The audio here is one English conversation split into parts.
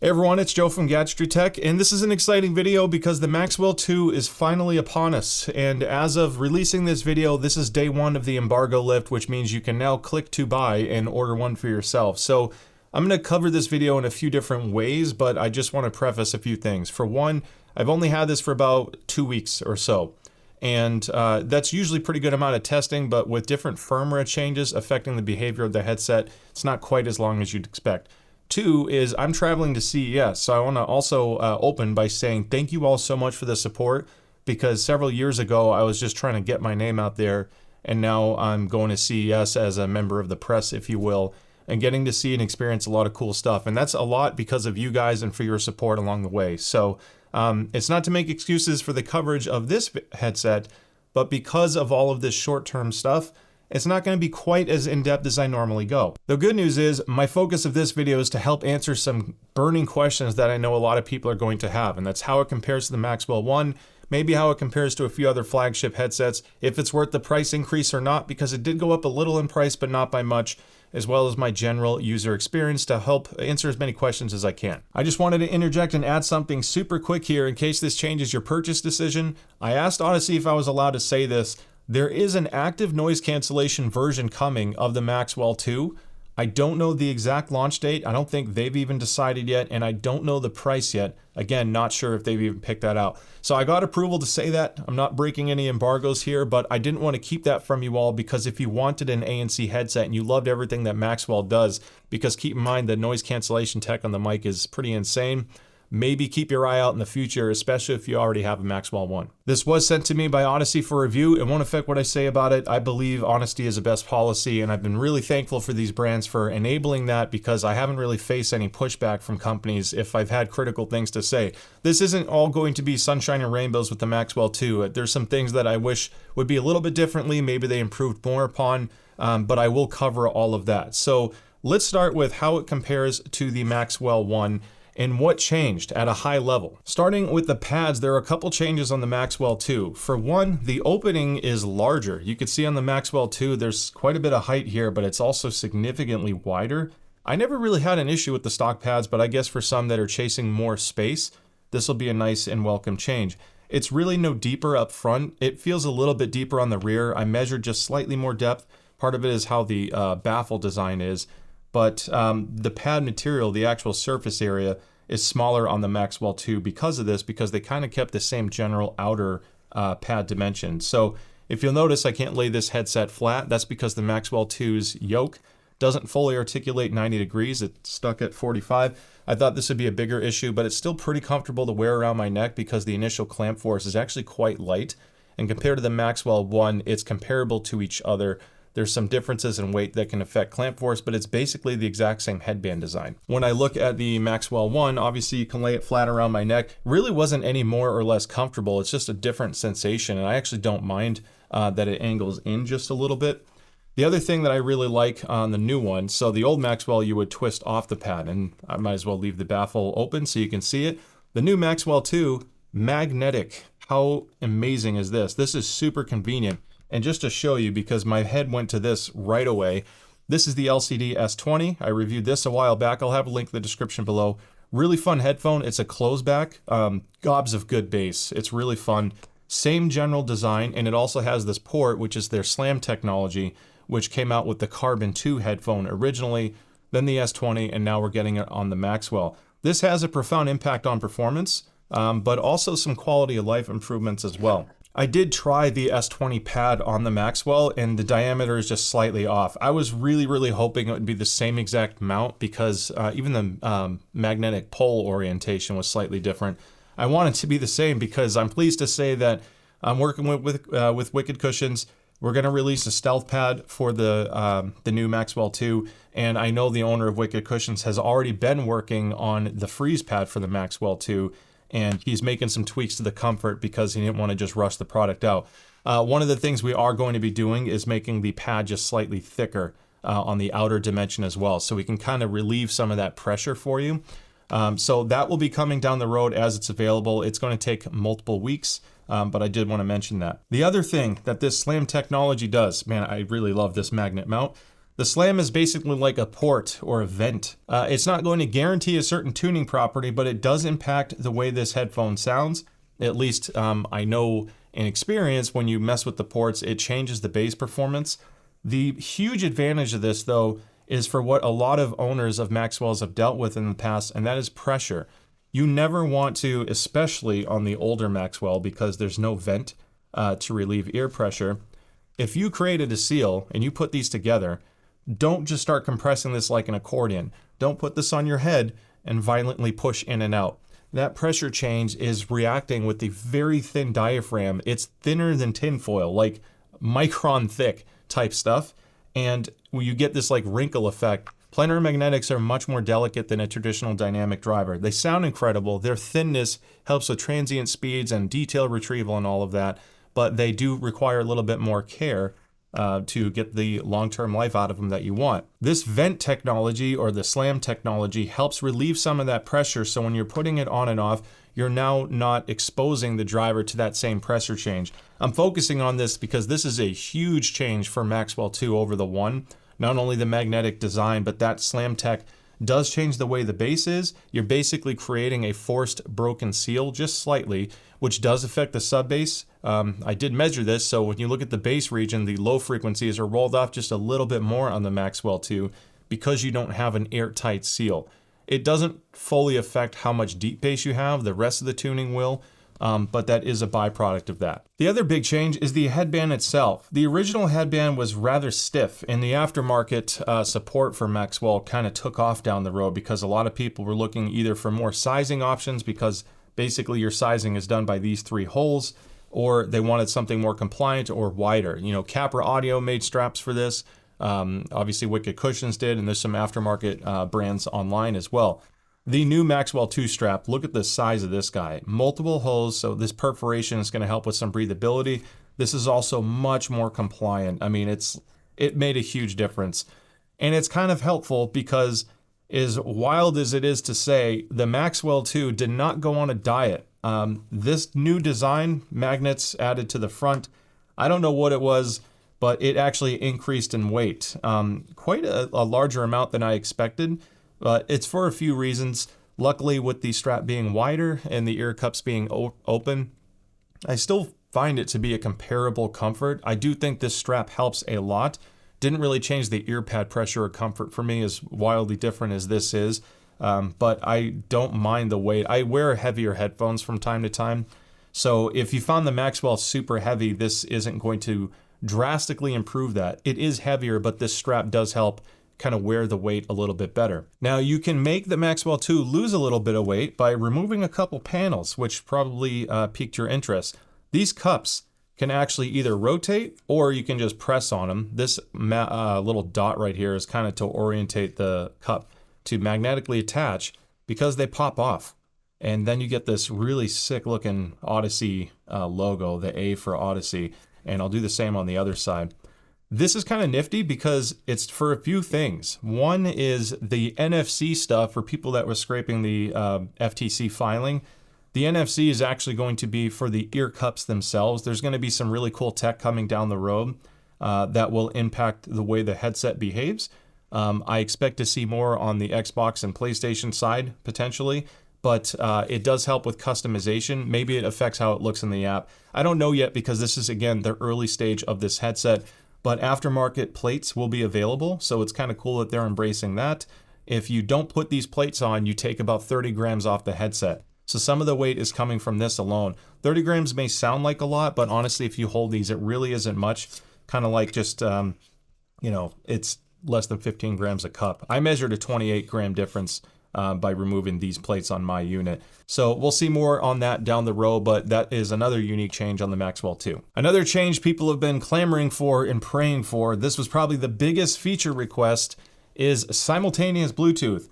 Hey everyone, it's Joe from Gadgetry Tech, and this is an exciting video because the Maxwell 2 is finally upon us. And as of releasing this video, this is day one of the embargo lift, which means you can now click to buy and order one for yourself. So I'm going to cover this video in a few different ways, but I just want to preface a few things. For one, I've only had this for about 2 weeks or so. And that's usually a pretty good amount of testing, but with different firmware changes affecting the behavior of the headset, it's not quite as long as you'd expect. Two is I'm traveling to CES, so I want to also open by saying thank you all so much for the support, because several years ago I was just trying to get my name out there, and now I'm going to CES as a member of the press, if you will, and getting to see and experience a lot of cool stuff. And that's a lot because of you guys and for your support along the way. So it's not to make excuses for the coverage of this headset, but because of all of this short-term stuff, it's not going to be quite as in-depth as I normally go. The good news is my focus of this video is to help answer some burning questions that I know a lot of people are going to have, and that's how it compares to the Maxwell 1, maybe how it compares to a few other flagship headsets, if it's worth the price increase or not, because it did go up a little in price but not by much, as well as my general user experience to help answer as many questions as I can. I just wanted to interject and add something super quick here in case this changes your purchase decision. I asked Audeze if I was allowed to say this. There is an active noise cancellation version coming of the Maxwell 2. I don't know the exact launch date. I don't think they've even decided yet, and I don't know the price yet. Again, not sure if they've even picked that out. So I got approval to say that. I'm not breaking any embargoes here, but I didn't want to keep that from you all, because if you wanted an ANC headset and you loved everything that Maxwell does, because keep in mind the noise cancellation tech on the mic is pretty insane, maybe keep your eye out in the future, especially if you already have a Maxwell 1. This was sent to me by Audeze for review. It won't affect what I say about it. I believe honesty is the best policy, and I've been really thankful for these brands for enabling that, because I haven't really faced any pushback from companies if I've had critical things to say. This isn't all going to be sunshine and rainbows with the Maxwell 2. There's some things that I wish would be a little bit differently. Maybe they improved more upon, but I will cover all of that. So let's start with how it compares to the Maxwell 1 and what changed at a high level. Starting with the pads, there are a couple changes on the Maxwell 2. For one, the opening is larger. You can see on the Maxwell 2, there's quite a bit of height here, but it's also significantly wider. I never really had an issue with the stock pads, but I guess for some that are chasing more space, this will be a nice and welcome change. It's really no deeper up front. It feels a little bit deeper on the rear. I measured just slightly more depth. Part of it is how the baffle design is. But the pad material, the actual surface area, is smaller on the Maxwell 2 because of this, because they kind of kept the same general outer pad dimension. So if you'll notice, I can't lay this headset flat. That's because the Maxwell 2's yoke doesn't fully articulate 90 degrees. It's stuck at 45. I thought this would be a bigger issue, but it's still pretty comfortable to wear around my neck because the initial clamp force is actually quite light. And compared to the Maxwell 1, it's comparable to each other. There's some differences in weight that can affect clamp force, but it's basically the exact same headband design. When I look at the Maxwell 1, obviously you can lay it flat around my neck. Really wasn't any more or less comfortable. It's just a different sensation, and I actually don't mind that it angles in just a little bit. The other thing that I really like on the new one, so the old Maxwell you would twist off the pad, and I might as well leave the baffle open so you can see it. The new Maxwell 2, magnetic. How amazing is this? This is super convenient. And just to show you, because my head went to this right away, this is the LCD S20. I reviewed this a while back. I'll have a link in the description below. Really fun headphone. It's a close back, gobs of good bass. It's really fun. Same general design, and it also has this port, which is their SLAM technology, which came out with the Carbon 2 headphone originally, then the S20, and now we're getting it on the Maxwell. This has a profound impact on performance, but also some quality of life improvements as well. I did try the S20 pad on the Maxwell, and the diameter is just slightly off. I was really hoping it would be the same exact mount, because even the magnetic pole orientation was slightly different. I want it to be the same because I'm pleased to say that I'm working with Wicked Cushions. We're going to release a stealth pad for the new Maxwell 2, and I know the owner of Wicked Cushions has already been working on the freeze pad for the Maxwell 2. And he's making some tweaks to the comfort because he didn't want to just rush the product out. One of the things we are going to be doing is making the pad just slightly thicker on the outer dimension as well, so we can kind of relieve some of that pressure for you. So that will be coming down the road as it's available. It's going to take multiple weeks, but I did want to mention that. The other thing that this SLAM technology does, man, I really love this magnet mount. The slam is basically like a port or a vent. It's not going to guarantee a certain tuning property, but it does impact the way this headphone sounds. At least I know in experience, when you mess with the ports, it changes the bass performance. The huge advantage of this, though, is for what a lot of owners of Maxwells have dealt with in the past, and that is pressure. You never want to, especially on the older Maxwell, because there's no vent to relieve ear pressure. If you created a seal and you put these together, don't just start compressing this like an accordion. Don't put this on your head and violently push in and out. That pressure change is reacting with the very thin diaphragm. It's thinner than tinfoil, like micron thick type stuff. And when you get this like wrinkle effect, planar magnetics are much more delicate than a traditional dynamic driver. They sound incredible. Their thinness helps with transient speeds and detail retrieval and all of that, but they do require a little bit more care to get the long-term life out of them that you want. This vent technology, or the slam technology, helps relieve some of that pressure, so when you're putting it on and off, you're now not exposing the driver to that same pressure change. I'm focusing on this because this is a huge change for Maxwell 2 over the 1. Not only the magnetic design, but that slam tech does change the way the bass is. You're basically creating a forced broken seal just slightly, which does affect the sub bass. I did measure this, so when you look at the bass region, the low frequencies are rolled off just a little bit more on the Maxwell 2 because you don't have an airtight seal. It doesn't fully affect how much deep bass you have. The rest of the tuning will, but that is a byproduct of that. The other big change is the headband itself. The original headband was rather stiff, and the aftermarket support for Maxwell kind of took off down the road because a lot of people were looking either for more sizing options, because basically your sizing is done by these 3 holes, or they wanted something more compliant or wider. You know, Capra Audio made straps for this. Obviously Wicked Cushions did, and there's some aftermarket brands online as well. The new Maxwell 2 strap, look at the size of this guy. Multiple holes, so this perforation is going to help with some breathability. This is also much more compliant. I mean, it made a huge difference. And it's kind of helpful because, as wild as it is to say, the Maxwell 2 did not go on a diet. This new design, magnets added to the front, I don't know what it was, but it actually increased in weight. Quite a larger amount than I expected. But it's for a few reasons. Luckily, with the strap being wider and the ear cups being open, I still find it to be a comparable comfort. I do think this strap helps a lot. Didn't really change the ear pad pressure or comfort for me, as wildly different as this is. But I don't mind the weight. I wear heavier headphones from time to time. So if you found the Maxwell super heavy, this isn't going to drastically improve that. It is heavier, but this strap does help kind of wear the weight a little bit better. Now, you can make the Maxwell 2 lose a little bit of weight by removing a couple panels, which probably piqued your interest. These cups can actually either rotate, or you can just press on them. This little dot right here is kind of to orientate the cup to magnetically attach, because they pop off. And then you get this really sick looking Audeze logo, the A for Audeze, and I'll do the same on the other side. This is kind of nifty because it's for a few things. One is the NFC stuff for people that were scraping the FTC filing. The NFC is actually going to be for the ear cups themselves. There's going to be some really cool tech coming down the road that will impact the way the headset behaves. I expect to see more on the Xbox and PlayStation side potentially, but it does help with customization. Maybe it affects how it looks in the app. I don't know yet, because this is, again, the early stage of this headset. But aftermarket plates will be available, so it's kind of cool that they're embracing that. If you don't put these plates on, you take about 30 grams off the headset. So some of the weight is coming from this alone. 30 grams may sound like a lot, but honestly, if you hold these, it really isn't much. Kind of like just, it's less than 15 grams a cup. I measured a 28 gram difference by removing these plates on my unit. So we'll see more on that down the road, but that is another unique change on the Maxwell 2. Another change people have been clamoring for and praying for, this was probably the biggest feature request, is simultaneous Bluetooth.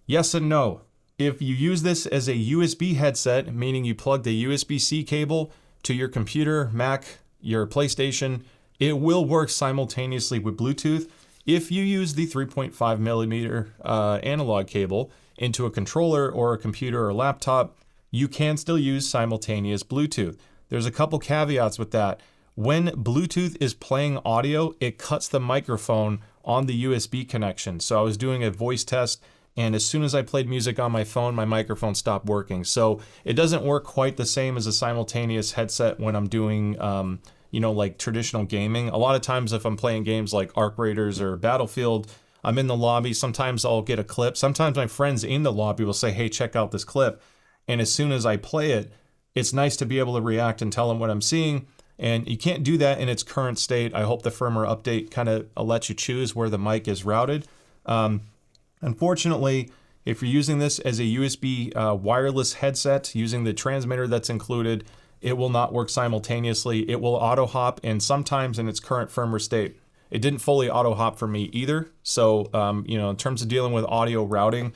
Yes and no. If you use this as a USB headset, meaning you plug the USB-C cable to your computer, Mac, your PlayStation, it will work simultaneously with Bluetooth. If you use the 3.5 millimeter analog cable into a controller or a computer or laptop, you can still use simultaneous Bluetooth. There's a couple caveats with that. When Bluetooth is playing audio, it cuts the microphone on the USB connection. So I was doing a voice test, and as soon as I played music on my phone, my microphone stopped working. So it doesn't work quite the same as a simultaneous headset when I'm doing, like traditional gaming. A lot of times if I'm playing games like Arc Raiders or Battlefield, I'm in the lobby. Sometimes I'll get a clip. Sometimes my friends in the lobby will say, hey, check out this clip. And as soon as I play it, it's nice to be able to react and tell them what I'm seeing. And you can't do that in its current state. I hope the firmware update kind of lets you choose where the mic is routed. Unfortunately, if you're using this as a USB wireless headset, using the transmitter that's included, it will not work simultaneously. It will auto hop, and sometimes in its current firmware state, it didn't fully auto hop for me either. So, in terms of dealing with audio routing,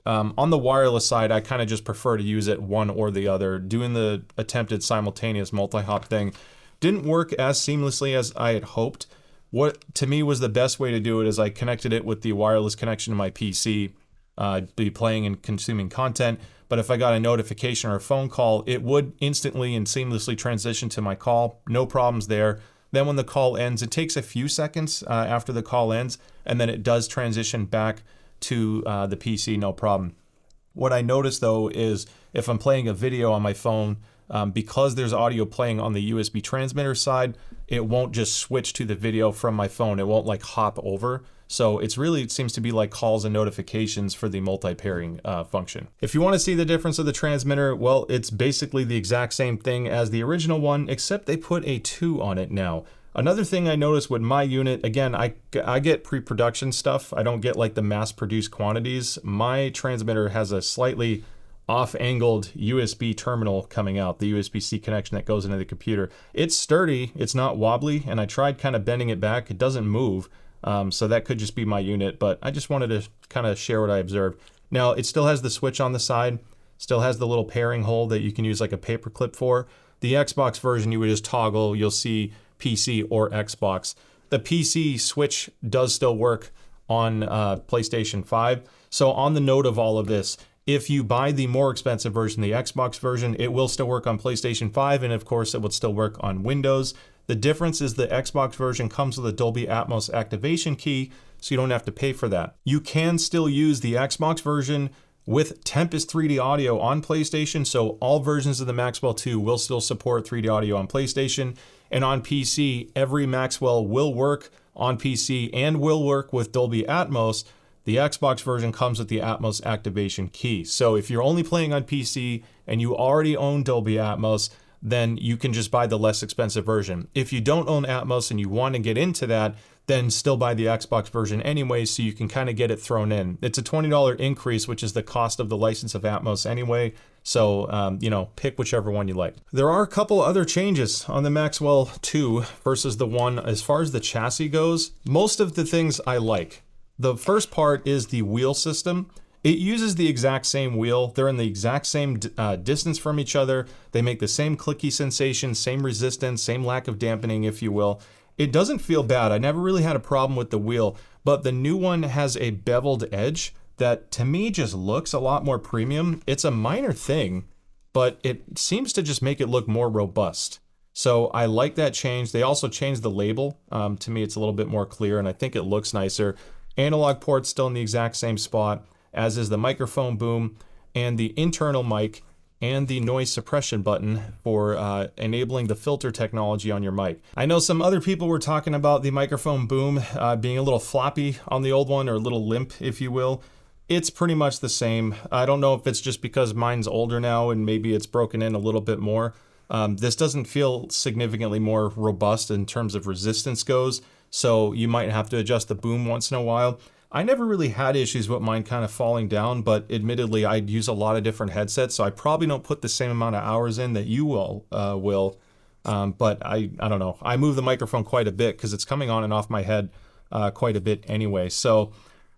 on the wireless side, I kind of just prefer to use it one or the other. Doing the attempted simultaneous multi-hop thing didn't work as seamlessly as I had hoped. What to me was the best way to do it is I connected it with the wireless connection to my PC, be playing and consuming content. But if I got a notification or a phone call, it would instantly and seamlessly transition to my call. No problems there. Then when the call ends, it takes a few seconds after the call ends, and then it does transition back to the PC, no problem. What I noticed though is if I'm playing a video on my phone, because there's audio playing on the USB transmitter side, it won't just switch to the video from my phone. It won't like hop over. So it seems to be like calls and notifications for the multi-pairing function. If you want to see the difference of the transmitter, well, it's basically the exact same thing as the original one, except they put a 2 on it now. Another thing I noticed with my unit, again, I get pre-production stuff. I don't get like the mass-produced quantities. My transmitter has a slightly off-angled USB terminal coming out, the USB-C connection that goes into the computer. It's sturdy, it's not wobbly, and I tried kind of bending it back. It doesn't move, so that could just be my unit, but I just wanted to kind of share what I observed. Now, it still has the switch on the side, still has the little pairing hole that you can use like a paper clip for. The Xbox version, you would just toggle, you'll see PC or Xbox. The PC switch does still work on PlayStation 5. So on the note of all of this, if you buy the more expensive version, the Xbox version, it will still work on PlayStation 5, and of course it would still work on Windows. The difference is the Xbox version comes with a Dolby Atmos activation key, so you don't have to pay for that. You can still use the Xbox version with Tempest 3D audio on PlayStation, so all versions of the Maxwell 2 will still support 3D audio on PlayStation, and on PC, every Maxwell will work on PC and will work with Dolby Atmos. The Xbox version comes with the Atmos activation key. So if you're only playing on PC and you already own Dolby Atmos, then you can just buy the less expensive version. If you don't own Atmos and you want to get into that, then still buy the Xbox version anyway, so you can kind of get it thrown in. It's a $20 increase, which is the cost of the license of Atmos anyway. So, pick whichever one you like. There are a couple other changes on the Maxwell 2 versus the one. As far as the chassis goes, most of the things I like. The first part is the wheel system. It uses the exact same wheel. They're in the exact same distance from each other. They make the same clicky sensation, same resistance, same lack of dampening, if you will. It doesn't feel bad. I never really had a problem with the wheel, but the new one has a beveled edge that to me just looks a lot more premium. It's a minor thing, but it seems to just make it look more robust. So I like that change. They also changed the label. To me, it's a little bit more clear, and I think it looks nicer. Analog port's still in the exact same spot, as is the microphone boom and the internal mic and the noise suppression button for enabling the filter technology on your mic. I know some other people were talking about the microphone boom being a little floppy on the old one, or a little limp, if you will. It's pretty much the same. I don't know if it's just because mine's older now and maybe it's broken in a little bit more. This doesn't feel significantly more robust in terms of resistance goes, so you might have to adjust the boom once in a while. I never really had issues with mine kind of falling down, but admittedly, I'd use a lot of different headsets, so I probably don't put the same amount of hours in that you will. But I don't know. I move the microphone quite a bit because it's coming on and off my head quite a bit anyway. So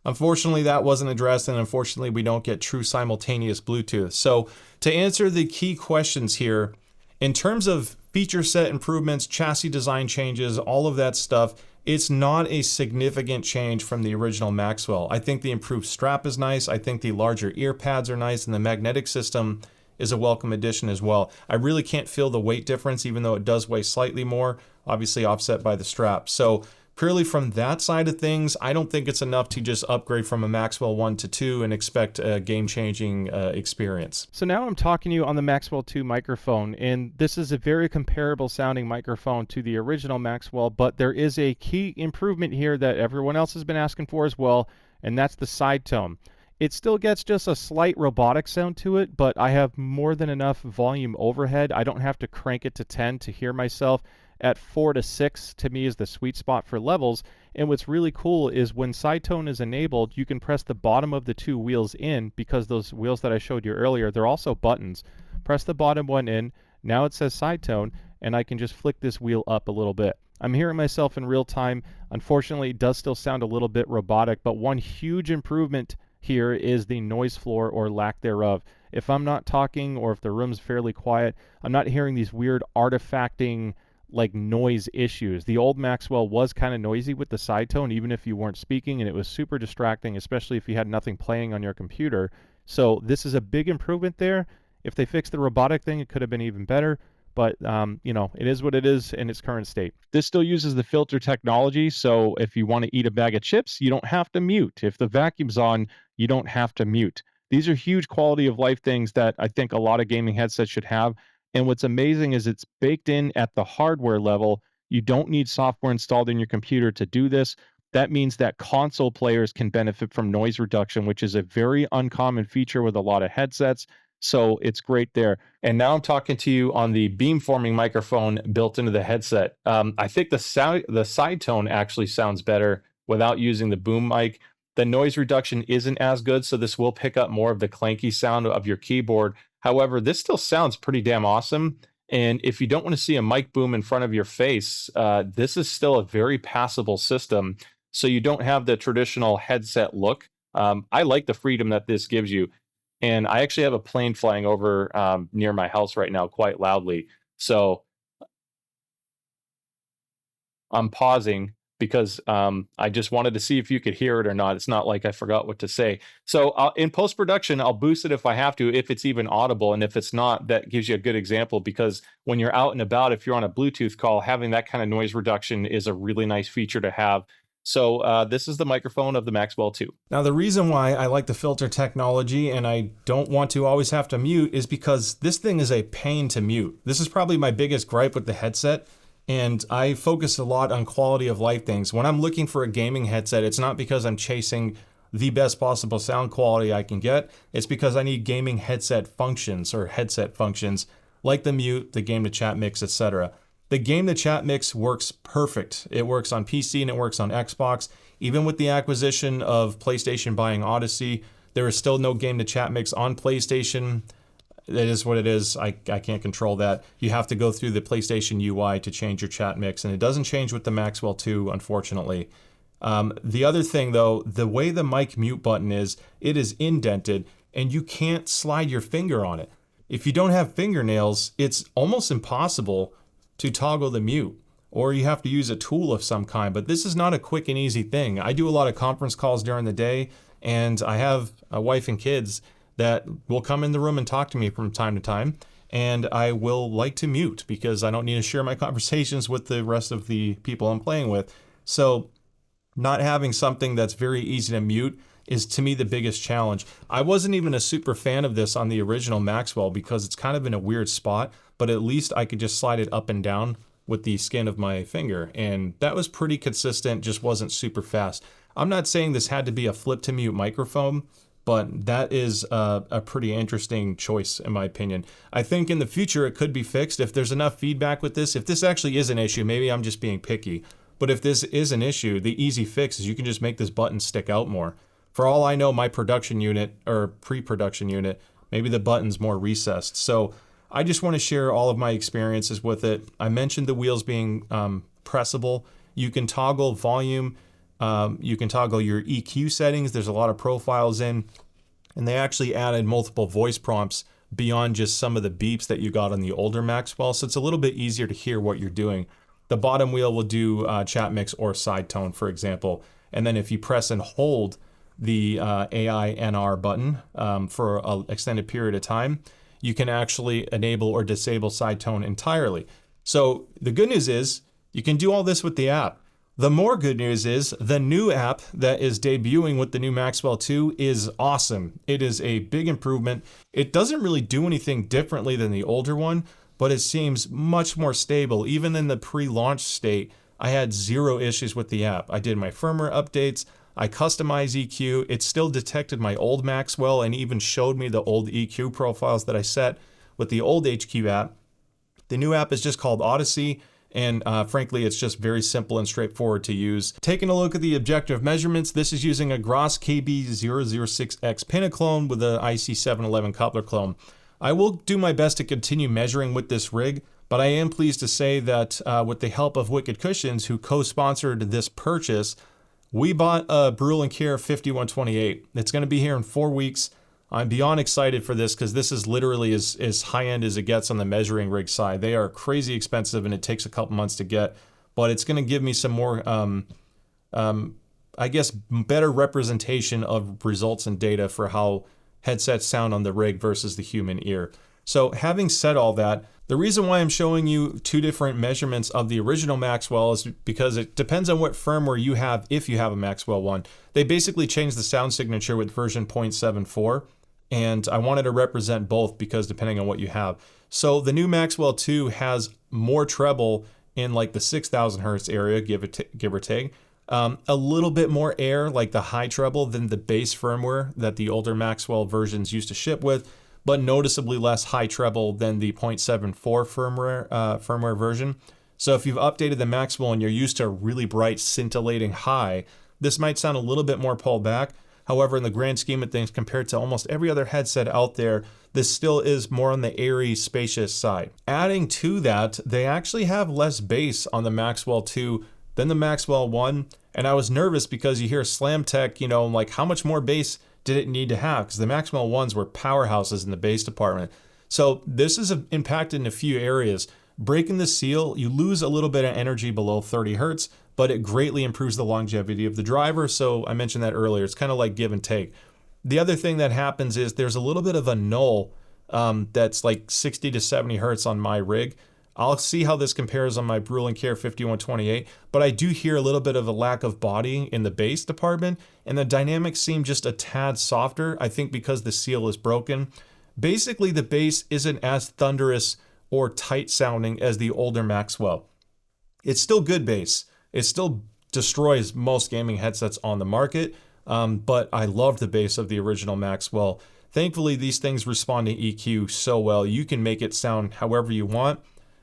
unfortunately, that wasn't addressed, and unfortunately, we don't get true simultaneous Bluetooth. So to answer the key questions here, in terms of feature set improvements, chassis design changes, all of that stuff, it's not a significant change from the original Maxwell. I think the improved strap is nice. I think the larger ear pads are nice, and the magnetic system is a welcome addition as well. I really can't feel the weight difference, even though it does weigh slightly more, obviously offset by the strap. So purely from that side of things, I don't think it's enough to just upgrade from a Maxwell 1 to 2 and expect a game-changing experience. So now I'm talking to you on the Maxwell 2 microphone, and this is a very comparable sounding microphone to the original Maxwell, but there is a key improvement here that everyone else has been asking for as well, and that's the side tone. It still gets just a slight robotic sound to it, but I have more than enough volume overhead. I don't have to crank it to 10 to hear myself. At 4 to 6 to me is the sweet spot for levels. And what's really cool is when side tone is enabled, you can press the bottom of the two wheels in, because those wheels that I showed you earlier, they're also buttons. Press the bottom one in, now it says side tone, and I can just flick this wheel up a little bit. I'm hearing myself in real time. Unfortunately, it does still sound a little bit robotic, but one huge improvement here is the noise floor or lack thereof. If I'm not talking or if the room's fairly quiet, I'm not hearing these weird artifacting like noise issues. The old Maxwell was kind of noisy with the side tone, even if you weren't speaking, and it was super distracting, especially if you had nothing playing on your computer. So this is a big improvement there. If they fixed the robotic thing, it could have been even better. But, you know, it is what it is in its current state. This still uses the filter technology, so if you want to eat a bag of chips, you don't have to mute. If the vacuum's on, you don't have to mute. These are huge quality of life things that I think a lot of gaming headsets should have. And what's amazing is it's baked in at the hardware level. You don't need software installed in your computer to do this. That means that console players can benefit from noise reduction, which is a very uncommon feature with a lot of headsets. So it's great there. And now I'm talking to you on the beamforming microphone built into the headset. I think the side tone actually sounds better without using the boom mic. The noise reduction isn't as good, so this will pick up more of the clanky sound of your keyboard. However, this still sounds pretty damn awesome. And if you don't want to see a mic boom in front of your face, this is still a very passable system. So you don't have the traditional headset look. I like the freedom that this gives you. And I actually have a plane flying over near my house right now quite loudly. So I'm pausing because I just wanted to see if you could hear it or not. It's not like I forgot what to say. So in post-production, I'll boost it if I have to, if it's even audible. And if it's not, that gives you a good example, because when you're out and about, if you're on a Bluetooth call, having that kind of noise reduction is a really nice feature to have. So this is the microphone of the Maxwell 2. Now, the reason why I like the filter technology and I don't want to always have to mute is because this thing is a pain to mute. This is probably my biggest gripe with the headset. And I focus a lot on quality of life things. When I'm looking for a gaming headset, it's not because I'm chasing the best possible sound quality I can get. It's because I need gaming headset functions like the mute, the game to chat mix, etc. The game to chat mix works perfect. It works on PC and it works on Xbox. Even with the acquisition of PlayStation buying Odyssey, there is still no game to chat mix on PlayStation. It is what it is. I can't control that. You have to go through the PlayStation UI to change your chat mix, and it doesn't change with the Maxwell 2, unfortunately. The other thing, though, the way the mic mute button is, it is indented, and you can't slide your finger on it. If you don't have fingernails, it's almost impossible to toggle the mute, or you have to use a tool of some kind. But this is not a quick and easy thing. I do a lot of conference calls during the day, and I have a wife and kids that will come in the room and talk to me from time to time, and I will like to mute because I don't need to share my conversations with the rest of the people I'm playing with. So not having something that's very easy to mute is, to me, the biggest challenge. I wasn't even a super fan of this on the original Maxwell because it's kind of in a weird spot, but at least I could just slide it up and down with the skin of my finger, and that was pretty consistent, just wasn't super fast. I'm not saying this had to be a flip to mute microphone, but that is a pretty interesting choice, in my opinion. I think in the future it could be fixed if there's enough feedback with this. If this actually is an issue, maybe I'm just being picky. But if this is an issue, the easy fix is you can just make this button stick out more. For all I know, my production unit, or pre-production unit, maybe the button's more recessed. So I just want to share all of my experiences with it. I mentioned the wheels being pressable. You can toggle volume. You can toggle your EQ settings. There's a lot of profiles in, and they actually added multiple voice prompts beyond just some of the beeps that you got on the older Maxwell. So it's a little bit easier to hear what you're doing. The bottom wheel will do chat mix or side tone, for example. And then if you press and hold the AI NR button for an extended period of time, you can actually enable or disable side tone entirely. So the good news is you can do all this with the app. The more good news is the new app that is debuting with the new Maxwell 2 is awesome. It is a big improvement. It doesn't really do anything differently than the older one, but it seems much more stable. Even in the pre-launch state, I had zero issues with the app. I did my firmware updates. I customized EQ. It still detected my old Maxwell and even showed me the old EQ profiles that I set with the old HQ app. The new app is just called Audeze. And frankly, it's just very simple and straightforward to use. Taking a look at the objective measurements, this is using a Gross KB006X Pentaclone with a IC711 coupler clone. I will do my best to continue measuring with this rig, but I am pleased to say that with the help of Wicked Cushions, who co-sponsored this purchase, we bought a Brüel & Kjær 5128. It's going to be here in 4 weeks. I'm beyond excited for this because this is literally as high-end as it gets on the measuring rig side. They are crazy expensive and it takes a couple months to get, but it's going to give me some more, I guess, better representation of results and data for how headsets sound on the rig versus the human ear. So having said all that, the reason why I'm showing you 2 different measurements of the original Maxwell is because it depends on what firmware you have if you have a Maxwell 1. They basically changed the sound signature with version 0.74. And I wanted to represent both because depending on what you have. So the new Maxwell 2 has more treble in like the 6,000 hertz area, give or take. A little bit more air, like the high treble, than the base firmware that the older Maxwell versions used to ship with, but noticeably less high treble than the 0.74 firmware version. So if you've updated the Maxwell and you're used to a really bright, scintillating high, this might sound a little bit more pulled back. However, in the grand scheme of things, compared to almost every other headset out there, this still is more on the airy, spacious side. Adding to that, they actually have less bass on the Maxwell 2 than the Maxwell 1. And I was nervous because you hear Slam Tech, you know, like how much more bass did it need to have? Because the Maxwell 1s were powerhouses in the bass department. So this is impacted in a few areas. Breaking the seal, you lose a little bit of energy below 30 hertz, but it greatly improves the longevity of the driver. So I mentioned that earlier. It's kind of like give and take. The other thing that happens is there's a little bit of a null that's like 60 to 70 hertz on my rig. I'll see how this compares on my Brüel & Kjær 5128, but I do hear a little bit of a lack of body in the bass department, and the dynamics seem just a tad softer, I think because the seal is broken. Basically, the bass isn't as thunderous or tight sounding as the older Maxwell. It's still good bass. It still destroys most gaming headsets on the market, but I love the bass of the original Maxwell. Thankfully, these things respond to EQ so well. You can make it sound however you want.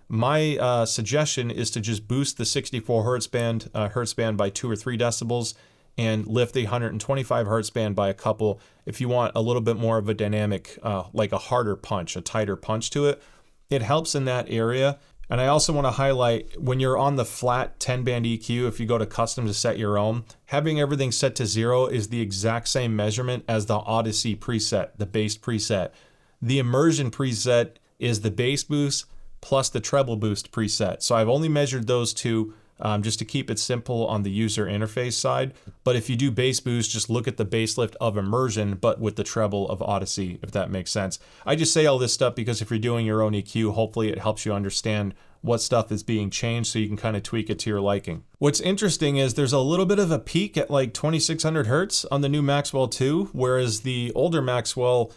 My suggestion is to just boost the 64 hertz band by 2 or 3 decibels and lift the 125 hertz band by a couple if you want a little bit more of a dynamic, like a harder punch, a tighter punch to it. It helps in that area. And I also want to highlight when you're on the flat 10-band EQ, if you go to custom to set your own, having everything set to 0 is the exact same measurement as the Audeze preset, the bass preset. The immersion preset is the bass boost plus the treble boost preset. So I've only measured those two just to keep it simple on the user interface side. But if you do bass boost, just look at the bass lift of immersion, but with the treble of Audeze, if that makes sense. I just say all this stuff because if you're doing your own EQ, hopefully it helps you understand what stuff is being changed so you can kind of tweak it to your liking. What's interesting is there's a little bit of a peak at like 2600 hertz on the new Maxwell 2, whereas the older Maxwell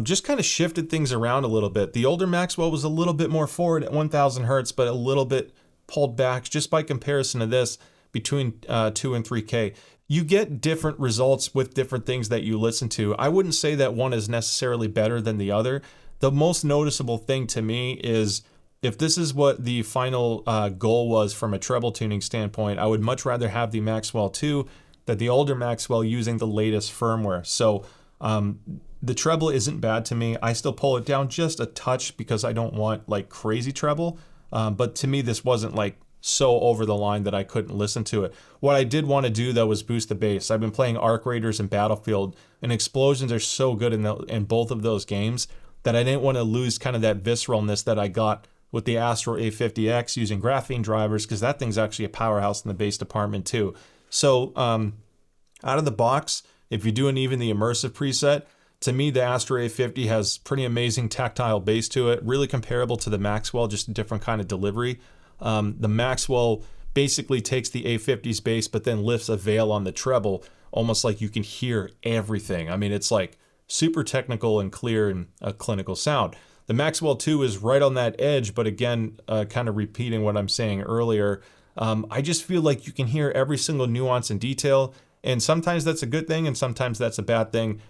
just kind of shifted things around a little bit. The older Maxwell was a little bit more forward at 1000 hertz, but a little bit pulled back just by comparison to this between 2 and 3K. You get different results with different things that you listen to. I wouldn't say that one is necessarily better than the other. The most noticeable thing to me is if this is what the final goal was from a treble tuning standpoint, I would much rather have the Maxwell 2 than the older Maxwell using the latest firmware. So the treble isn't bad to me. I still pull it down just a touch because I don't want like crazy treble. But to me, this wasn't like so over the line that I couldn't listen to it. What I did want to do though was boost the bass. I've been playing Arc Raiders and Battlefield, and explosions are so good in both of those games that I didn't want to lose kind of that visceralness that I got with the Astro A50X using graphene drivers, because that thing's actually a powerhouse in the bass department too. So out of the box, if you're doing even the immersive preset, to me, the Astro A50 has pretty amazing tactile bass to it, really comparable to the Maxwell, just a different kind of delivery. The Maxwell basically takes the A50's bass, but then lifts a veil on the treble, almost like you can hear everything. I mean, it's like super technical and clear and a clinical sound. The Maxwell 2 is right on that edge, but again, kind of repeating what I'm saying earlier, I just feel like you can hear every single nuance and detail, and sometimes that's a good thing and sometimes that's a bad thing,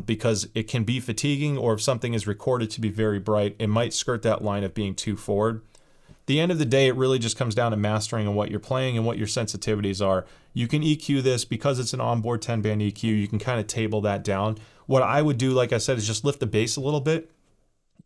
because it can be fatiguing, or if something is recorded to be very bright, it might skirt that line of being too forward. At the end of the day, it really just comes down to mastering and what you're playing and what your sensitivities are. You can EQ this because it's an onboard 10-band EQ. You can kind of table that down. What I would do, like I said, is just lift the bass a little bit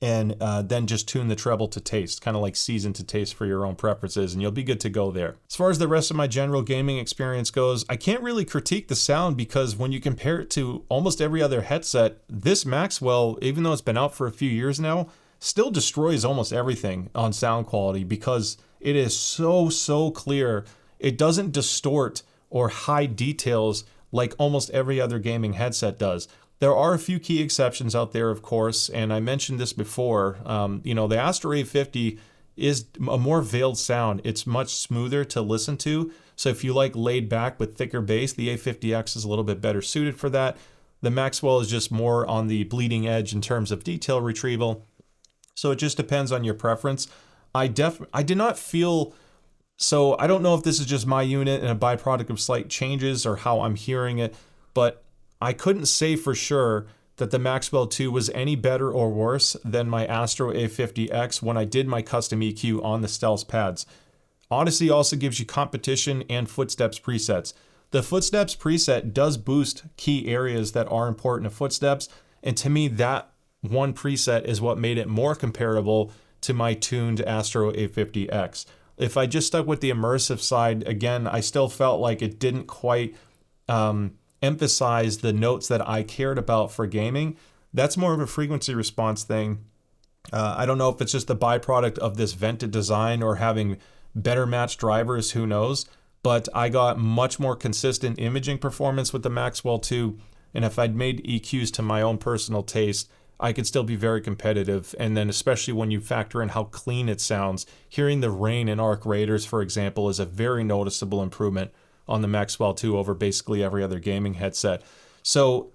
and then just tune the treble to taste, kind of like season to taste for your own preferences, and you'll be good to go there. As far as the rest of my general gaming experience goes, I can't really critique the sound because when you compare it to almost every other headset, this Maxwell, even though it's been out for a few years now, still destroys almost everything on sound quality because it is so clear. It doesn't distort or hide details like almost every other gaming headset does. There are a few key exceptions out there, of course, and I mentioned this before. The Astro A50 is a more veiled sound. It's much smoother to listen to. So if you like laid back with thicker bass, the A50X is a little bit better suited for that. The Maxwell is just more on the bleeding edge in terms of detail retrieval. So it just depends on your preference. I did not feel, so I don't know if this is just my unit and a byproduct of slight changes or how I'm hearing it, but I couldn't say for sure that the Maxwell 2 was any better or worse than my Astro A50X when I did my custom EQ on the Stealth pads. Audeze also gives you competition and footsteps presets. The footsteps preset does boost key areas that are important to footsteps, and to me that one preset is what made it more comparable to my tuned Astro A50X. If I just stuck with the immersive side, again, I still felt like it didn't quite emphasize the notes that I cared about for gaming. That's more of a frequency response thing. I don't know if it's just the byproduct of this vented design or having better matched drivers, who knows, but I got much more consistent imaging performance with the Maxwell 2, and if I'd made EQs to my own personal taste, I could still be very competitive. And then especially when you factor in how clean it sounds, hearing the rain and arc raiders, for example, is a very noticeable improvement on the Maxwell 2 over basically every other gaming headset. So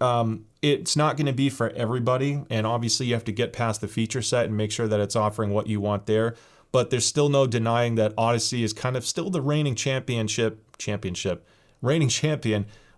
it's not going to be for everybody, and obviously you have to get past the feature set and make sure that it's offering what you want there. But there's still no denying that Audeze is kind of still the reigning champion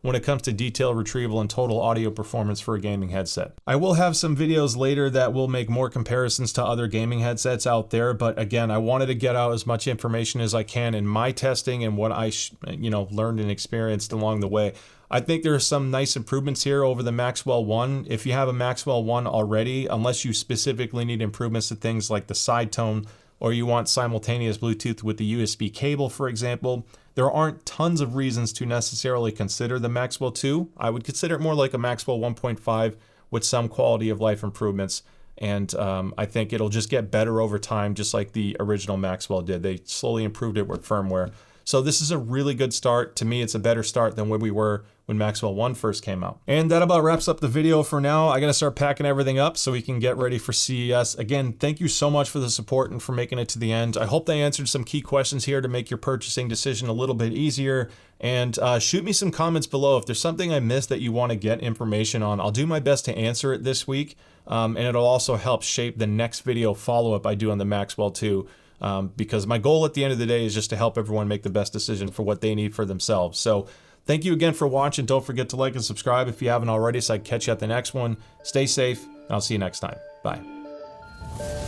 when it comes to detail retrieval and total audio performance for a gaming headset. I will have some videos later that will make more comparisons to other gaming headsets out there, but again, I wanted to get out as much information as I can in my testing and what I learned and experienced along the way. I think there are some nice improvements here over the Maxwell 1. If you have a Maxwell 1 already, unless you specifically need improvements to things like the side tone, or you want simultaneous Bluetooth with the USB cable, for example, there aren't tons of reasons to necessarily consider the Maxwell 2. I would consider it more like a Maxwell 1.5 with some quality of life improvements. And I think it'll just get better over time, just like the original Maxwell did. They slowly improved it with firmware. So this is a really good start. To me, it's a better start than where we were when Maxwell 1 first came out. And that about wraps up the video for now. I gotta start packing everything up so we can get ready for CES. Again, thank you so much for the support and for making it to the end. I hope they answered some key questions here to make your purchasing decision a little bit easier. And shoot me some comments below. If there's something I missed that you want to get information on, I'll do my best to answer it this week. And it'll also help shape the next video follow-up I do on the Maxwell 2. Because my goal at the end of the day is just to help everyone make the best decision for what they need for themselves. So thank you again for watching. Don't forget to like and subscribe if you haven't already, so I can catch you at the next one. Stay safe, and I'll see you next time. Bye.